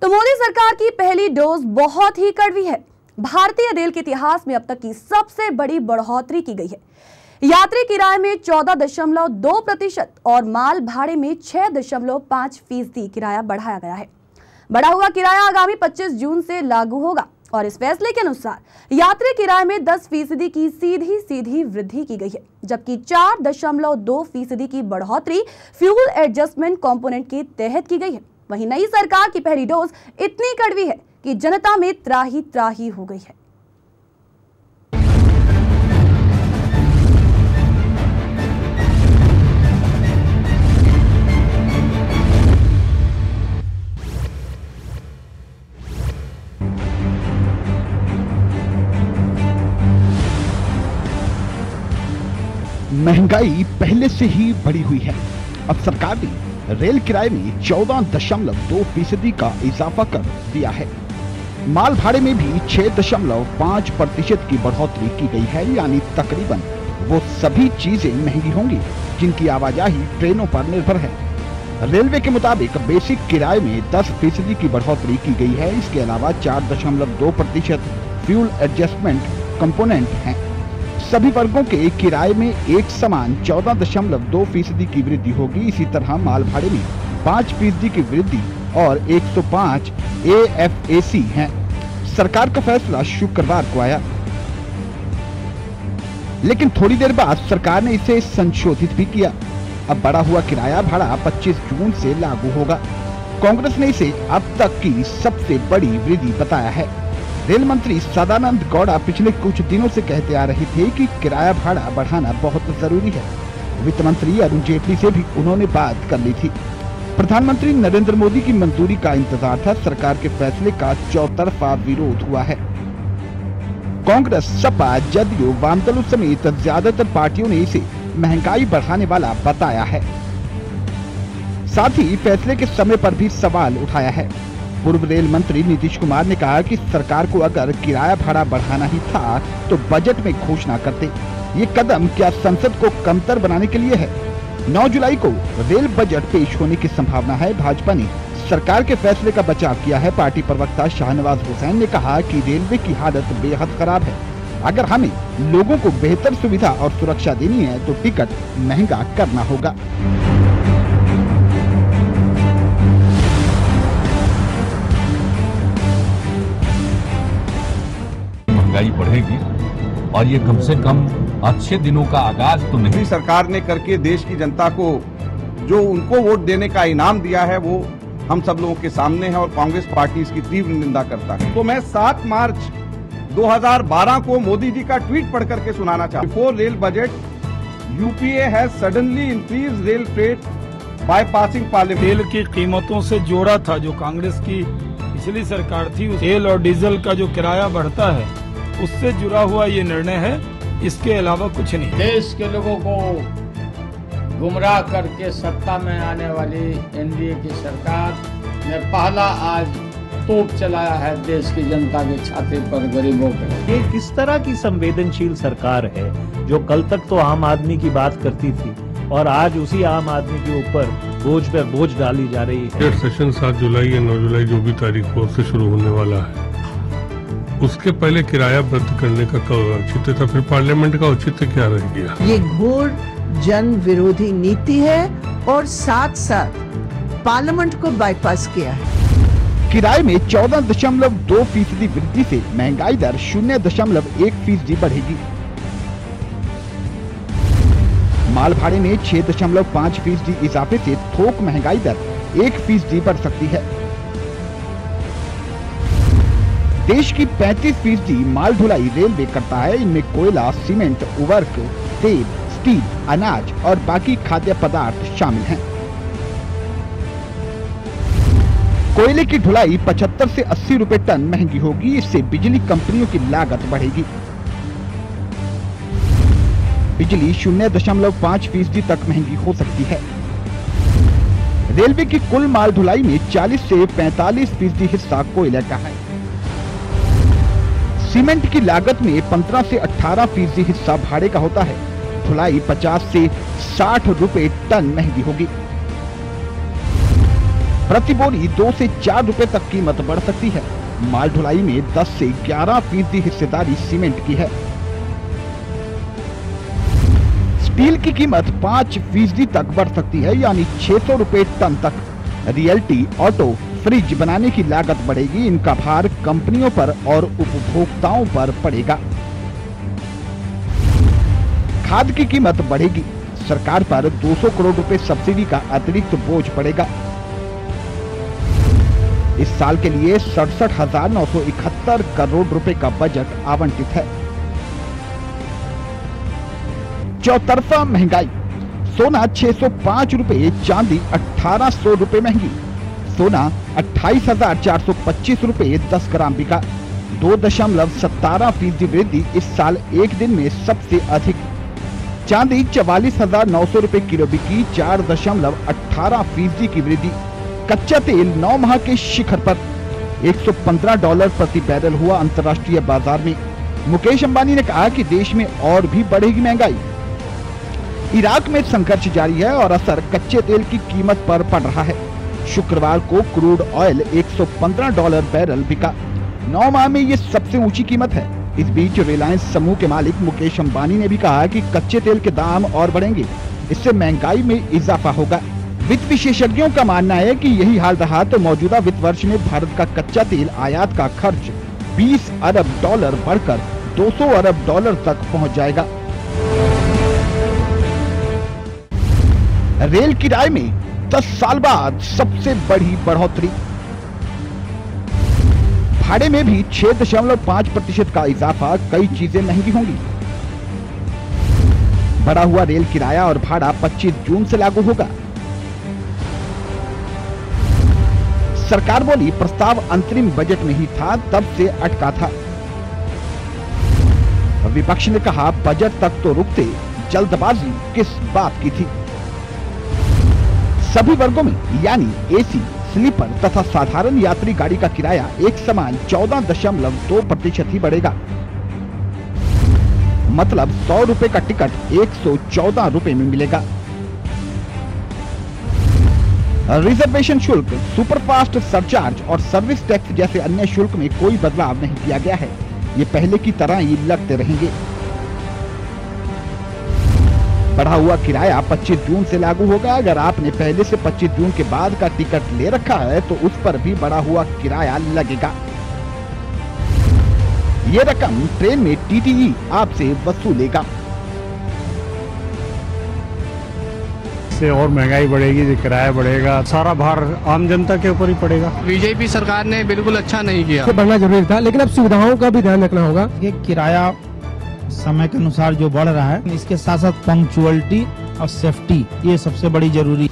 मोदी सरकार की पहली डोज बहुत ही कड़वी है। भारतीय रेल के इतिहास में अब तक की सबसे बड़ी बढ़ोतरी की गई है। यात्री किराए में 14.2% और माल भाड़े में 6.5% किराया बढ़ाया गया है। बढ़ा हुआ किराया आगामी 25 जून से लागू होगा और इस फैसले के अनुसार यात्री किराए में 10% की सीधी वृद्धि की गई है, जबकि 4.2% की बढ़ोतरी फ्यूल एडजस्टमेंट कंपोनेंट के तहत की गई है। वहीं नई सरकार की पहली डोज इतनी कड़वी है कि जनता में त्राही हो गई है। महंगाई पहले से ही बढ़ी हुई है। अब सरकार ने रेल किराए में 14.2% का इजाफा कर दिया है। माल भाड़े में भी 6.5% की बढ़ोतरी की गई है, यानी तकरीबन वो सभी चीजें महंगी होंगी जिनकी आवाजाही ट्रेनों पर निर्भर है। रेलवे के मुताबिक बेसिक किराए में 10% की बढ़ोतरी की गई है। इसके अलावा 4.2% फ्यूल एडजस्टमेंट कंपोनेंट हैं। सभी वर्गों के किराए में एक समान 14.2% की वृद्धि होगी। इसी तरह माल भाड़े में 5% की वृद्धि और 105 AFAC हैं। सरकार का फैसला शुक्रवार को आया, लेकिन थोड़ी देर बाद सरकार ने इसे संशोधित भी किया। अब बढ़ा हुआ किराया भाड़ा 25 जून से लागू होगा। कांग्रेस ने इसे अब तक की सबसे बड़ी वृद्धि बताया है। रेल मंत्री सदानंद गौड़ा पिछले कुछ दिनों से कहते आ रहे थे कि किराया भाड़ा बढ़ाना बहुत जरूरी है। वित्त मंत्री अरुण जेटली से भी उन्होंने बात कर ली थी। प्रधानमंत्री नरेंद्र मोदी की मंजूरी का इंतजार था। सरकार के फैसले का चौतरफा विरोध हुआ है। कांग्रेस, सपा, जदयू, वामदलों समेत ज्यादातर पार्टियों ने इसे महंगाई बढ़ाने वाला बताया है। साथ ही फैसले के समय पर भी सवाल उठाया है। पूर्व रेल मंत्री नीतीश कुमार ने कहा कि सरकार को अगर किराया भाड़ा बढ़ाना ही था तो बजट में घोषणा करते। ये कदम क्या संसद को कमतर बनाने के लिए है? 9 जुलाई को रेल बजट पेश होने की संभावना है। भाजपा ने सरकार के फैसले का बचाव किया है। पार्टी प्रवक्ता शाहनवाज हुसैन ने कहा कि रेलवे की हालत बेहद खराब है। अगर हमें लोगों को बेहतर सुविधा और सुरक्षा देनी है तो टिकट महंगा करना होगा। महंगाई बढ़ेगी और ये कम से कम अच्छे दिनों का आगाज तो नहीं। सरकार ने करके देश की जनता को जो उनको वोट देने का इनाम दिया है वो हम सब लोगों के सामने है और कांग्रेस पार्टी इसकी तीव्र निंदा करता है। तो मैं 7 मार्च 2012 को मोदी जी का ट्वीट पढ़ करके सुनाना चाहता हूं। Before rail budget UPA has suddenly increase rail fair by passing parliament. तेल की कीमतों से जोड़ा था जो कांग्रेस की पिछली सरकार थी। तेल और डीजल का जो किराया बढ़ता है उससे जुड़ा हुआ ये निर्णय है, इसके अलावा कुछ नहीं। देश के लोगों को गुमराह करके सत्ता में आने वाली एनडीए की सरकार ने पहला आज तोप चलाया है देश की जनता के छाती पर, गरीबों पे। ये किस तरह की संवेदनशील सरकार है जो कल तक तो आम आदमी की बात करती थी और आज उसी आम आदमी के ऊपर बोझ पे बोझ डाली जा रही है। सेशन 7 जुलाई या 9 जुलाई जो भी तारीख हो उससे शुरू होने वाला है, उसके पहले किराया रद्द करने का औचित्य था। फिर पार्लियामेंट का औचित्य क्या रह गया? ये घोर जन विरोधी नीति है और साथ साथ पार्लियामेंट को बाईपास किया है। किराए में 14.2% वृद्धि से महंगाई दर 0.1% बढ़ेगी। माल भाड़े में 6.5% इजाफे से थोक महंगाई दर 1% बढ़ सकती है। देश की 35% माल ढुलाई रेलवे करता है। इनमें कोयला, सीमेंट, उर्वरक, तेल, स्टील, अनाज और बाकी खाद्य पदार्थ शामिल हैं। कोयले की ढुलाई 75 से 80 रुपए टन महंगी होगी। इससे बिजली कंपनियों की लागत बढ़ेगी। बिजली 0.5% तक महंगी हो सकती है। रेलवे की कुल माल ढुलाई में 40 से 45% हिस्सा कोयले का है। सीमेंट की लागत में 15 से 18% हिस्सा भाड़े का होता है। ढुलाई 50 से 60 रुपए टन महंगी होगी। प्रति बोरी 2 से 4 रुपए तक कीमत बढ़ सकती है। माल ढुलाई में 10 से 11% हिस्सेदारी सीमेंट की है। स्टील की कीमत 5% तक बढ़ सकती है, यानी 600 रुपए टन तक। रियल्टी, ऑटो, फ्रिज बनाने की लागत बढ़ेगी। इनका भार कंपनियों पर और उपभोक्ताओं पर पड़ेगा। खाद की कीमत बढ़ेगी। सरकार पर 200 करोड़ रुपए सब्सिडी का अतिरिक्त बोझ पड़ेगा। इस साल के लिए 67,971 करोड़ रुपए का बजट आवंटित है। चौतरफा महंगाई। सोना 605 रुपए, चांदी 1800 रुपए महंगी। सोना 28,425 रुपए 10 ग्राम बिका। 2.17% वृद्धि इस साल एक दिन में सबसे अधिक। चांदी 44,900 रुपए किलो बिकी, 4.18% की वृद्धि। कच्चा तेल 9 माह के शिखर पर, $115 प्रति बैरल हुआ अंतर्राष्ट्रीय बाजार में। मुकेश अंबानी ने कहा कि देश में और भी बढ़ेगी महंगाई। इराक में संघर्ष जारी है और असर कच्चे तेल की कीमत पर पड़ रहा है। शुक्रवार को क्रूड ऑयल $115 बैरल बिका। 9 माह में ये सबसे ऊंची कीमत है। इस बीच रिलायंस समूह के मालिक मुकेश अंबानी ने भी कहा कि कच्चे तेल के दाम और बढ़ेंगे, इससे महंगाई में इजाफा होगा। वित्त विशेषज्ञों का मानना है कि यही हाल रहा तो मौजूदा वित्त वर्ष में भारत का कच्चा तेल आयात का खर्च $20 अरब बढ़कर $200 अरब तक पहुंच जाएगा। रेल किराए में 10 साल बाद सबसे बड़ी बढ़ोतरी। भाड़े में भी 6.5% का इजाफा। कई चीजें महंगी होंगी। बढ़ा हुआ रेल किराया और भाड़ा 25 जून से लागू होगा। सरकार बोली प्रस्ताव अंतरिम बजट में ही था, तब से अटका था। विपक्ष ने कहा बजट तक तो रुकते, जल्दबाजी किस बात की थी। सभी वर्गों में यानी एसी, स्लीपर तथा साधारण यात्री गाड़ी का किराया एक समान 14.2% ही बढ़ेगा। मतलब 100 रुपए का टिकट 114 रुपए में मिलेगा। रिजर्वेशन शुल्क, सुपरफास्ट सरचार्ज और सर्विस टैक्स जैसे अन्य शुल्क में कोई बदलाव नहीं किया गया है। ये पहले की तरह ही लगते रहेंगे। बढ़ा हुआ किराया 25 जून से लागू होगा। अगर आपने पहले से 25 जून के बाद का टिकट ले रखा है तो उस पर भी बढ़ा हुआ किराया लगेगा। ये रकम ट्रेन में टीटीई आपसे वसूलेगा। से और महंगाई बढ़ेगी, किराया बढ़ेगा, सारा भार आम जनता के ऊपर ही पड़ेगा। बीजेपी सरकार ने बिल्कुल अच्छा नहीं किया। बढ़ना जरूरी था, लेकिन अब सुविधाओं का भी ध्यान रखना होगा। ये किराया समय के अनुसार जो बढ़ रहा है, इसके साथ साथ पंक्चुअलिटी और सेफ्टी, ये सबसे बड़ी जरूरी।